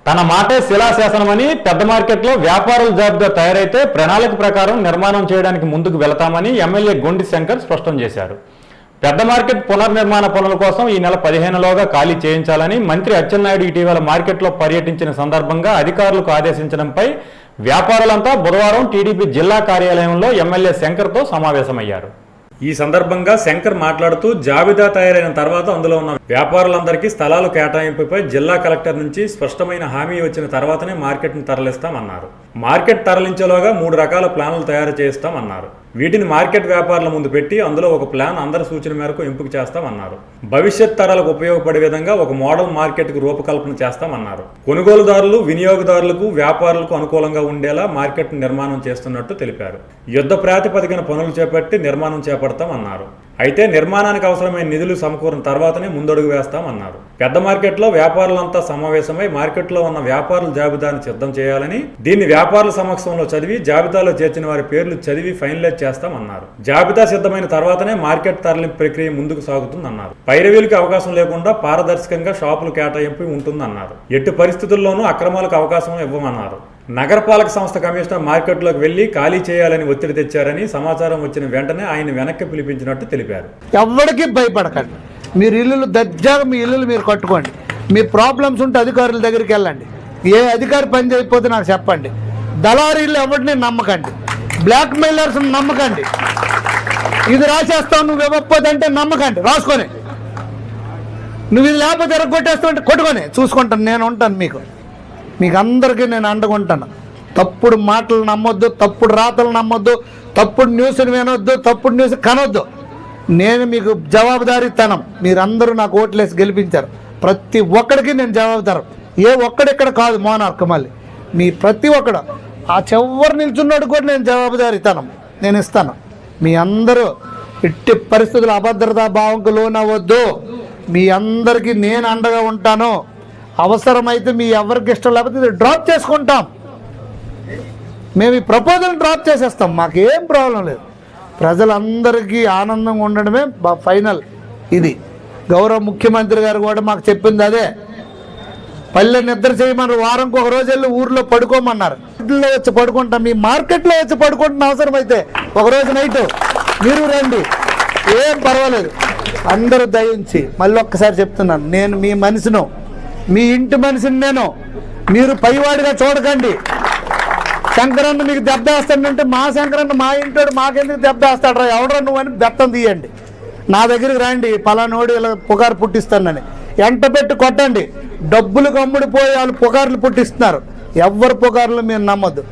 తన మాటే శిలాశాసనమని పెద్ద మార్కెట్లో వ్యాపారుల జాబితా తయారైతే ప్రణాళిక ప్రకారం నిర్మాణం చేయడానికి ముందుకు వెళతామని ఎమ్మెల్యే గొండి శంకర్ స్పష్టం చేశారు. పెద్ద మార్కెట్ పునర్నిర్మాణ పనుల కోసం ఈ నెల 15లోగా ఖాళీ చేయించాలని మంత్రి అచ్చెన్నాయుడు ఇటీవల మార్కెట్లో పర్యటించిన సందర్భంగా అధికారులకు ఆదేశించడంపై వ్యాపారులంతా బుధవారం టీడీపీ జిల్లా కార్యాలయంలో ఎమ్మెల్యే శంకర్తో సమావేశమయ్యారు. ఈ సందర్భంగా శంకర్ మాట్లాడుతూ జాబితా తయారైన తర్వాత అందులో ఉన్న వ్యాపారులందరికీ స్థలాలు కేటాయింపుపై జిల్లా కలెక్టర్ నుంచి స్పష్టమైన హామీ వచ్చిన తర్వాతనే మార్కెట్ను తరలిస్తామన్నారు. మార్కెట్ తరలించేలోగా 3 రకాల ప్లాన్లు తయారు చేస్తామన్నారు. వీటిని మార్కెట్ వ్యాపారుల ముందు పెట్టి అందులో ఒక ప్లాన్ అందరి సూచన మేరకు ఎంపిక చేస్తామన్నారు. భవిష్యత్ తరాలకు ఉపయోగపడే విధంగా ఒక మోడల్ మార్కెట్కు రూపకల్పన చేస్తామన్నారు. కొనుగోలుదారులు, వినియోగదారులకు, వ్యాపారులకు అనుకూలంగా ఉండేలా మార్కెట్ నిర్మాణం చేస్తున్నట్టు తెలిపారు. యుద్ధ ప్రాతిపదికన పనులు చేపట్టి నిర్మాణం చేపడతామన్నారు. అయితే నిర్మాణానికి అవసరమైన నిధులు సమకూరిన తర్వాతనే ముందడుగు వేస్తామన్నారు. పెద్ద మార్కెట్లో వ్యాపారులంతా సమావేశమై మార్కెట్లో ఉన్న వ్యాపారుల జాబితాను సిద్ధం చేయాలని, దీన్ని వ్యాపారుల సమక్షంలో చదివి జాబితాలో చేర్చిన వారి పేర్లు చదివి ఫైనలైజ్ చేస్తామన్నారు. జాబితా సిద్ధమైన తర్వాతనే మార్కెట్ తరలింపు ప్రక్రియ ముందుకు సాగుతుందన్నారు. పైరవీలకు అవకాశం లేకుండా పారదర్శకంగా షాపులు కేటాయింపు ఉంటుందన్నారు. ఎట్టి పరిస్థితుల్లోనూ అక్రమాలకు అవకాశం ఇవ్వమన్నారు. నగరపాలక సంస్థ కమిషనర్ మార్కెట్లోకి వెళ్లి ఖాళీ చేయాలని ఒత్తిడి తెచ్చారని సమాచారం వచ్చిన వెంటనే ఆయన వెనక్కి పిలిపించినట్టు తెలిపారు. ఎవరికి భయపడకండి, మీరు ఇల్లులు దర్జాగా మీ ఇల్లులు మీరు కట్టుకోండి. మీ ప్రాబ్లమ్స్ ఉంటే అధికారుల దగ్గరికి వెళ్ళండి. ఏ అధికారి పని చేయకపోతే నాకు చెప్పండి. దళారీలు ఎవరిని నమ్మకండి, బ్లాక్ మెయిలర్స్ నమ్మకండి. ఇది రాసేస్తావు నువ్వు ఇవ్వకపోతే అంటే నమ్మకండి, రాసుకొని. నువ్వు ఇది లేకపోతే ఎరగొట్టేస్తావు అంటే కొట్టుకొని చూసుకుంటాను. నేను ఉంటాను, మీకు అందరికీ నేను అండగుంటాను. తప్పుడు మాటలు నమ్మొద్దు, తప్పుడు రాతలు నమ్మొద్దు, తప్పుడు న్యూస్ని వినొద్దు, తప్పుడు న్యూస్ కనొద్దు. నేను మీకు జవాబుదారీతనం. మీరందరూ నాకు ఓట్లేసి గెలిపించారు. ప్రతి ఒక్కడికి నేను జవాబుదారం. ఏ ఒక్కడిక్కడ కాదు మోనార్క్. మళ్ళీ మీ ప్రతి ఒక్కడు ఆ చివరి నిల్చున్నాడు కూడా నేను జవాబుదారీతనం నేను ఇస్తాను. మీ అందరూ ఎట్టి పరిస్థితులు అభద్రతా భావంకు లోనవ్వద్దు. మీ అందరికీ నేను అండగా ఉంటాను. అవసరమైతే మీ ఎవరికి ఇష్టం లేకపోతే ఇది డ్రాప్ చేసుకుంటాం. మేము ఈ ప్రపోజల్ డ్రాప్ చేసేస్తాం, మాకేం ప్రాబ్లం లేదు. ప్రజలందరికీ ఆనందంగా ఉండడమే ఫైనల్. ఇది గౌరవ ముఖ్యమంత్రి గారు కూడా మాకు చెప్పింది అదే. పల్లె నిద్ర చేయమన్నారు, వారంకి ఒక రోజు వెళ్ళి ఊర్లో పడుకోమన్నారు. ఇంట్లో వచ్చి పడుకుంటాం, మీ మార్కెట్లో వచ్చి పడుకుంటున్న అవసరమైతే ఒకరోజు నైట్ మీరు రండి, ఏం పర్వాలేదు. అందరూ దయించి మళ్ళీ ఒక్కసారి చెప్తున్నాను, నేను మీ మనిషిను, మీ ఇంటి మనిషిని నేను. మీరు పైవాడిగా చూడకండి. శంకరన్న మీకు దెబ్బ వేస్తాడంటే మా శంకరన్న మా ఇంటోడు మాకెందుకు దెబ్బ వేస్తాడు రా, ఎవడరా నువ్వు అని బెత్తం తీయండి. నా దగ్గరికి రండి, పలానోడు ఇలా పుకారు పుట్టిస్తానని ఎంట పెట్టి కొట్టండి. డబ్బులు కమ్ముడిపోయి వాళ్ళు పుకార్లు పుట్టిస్తున్నారు. ఎవరి పుకార్లు మీరు నమ్మొద్దు.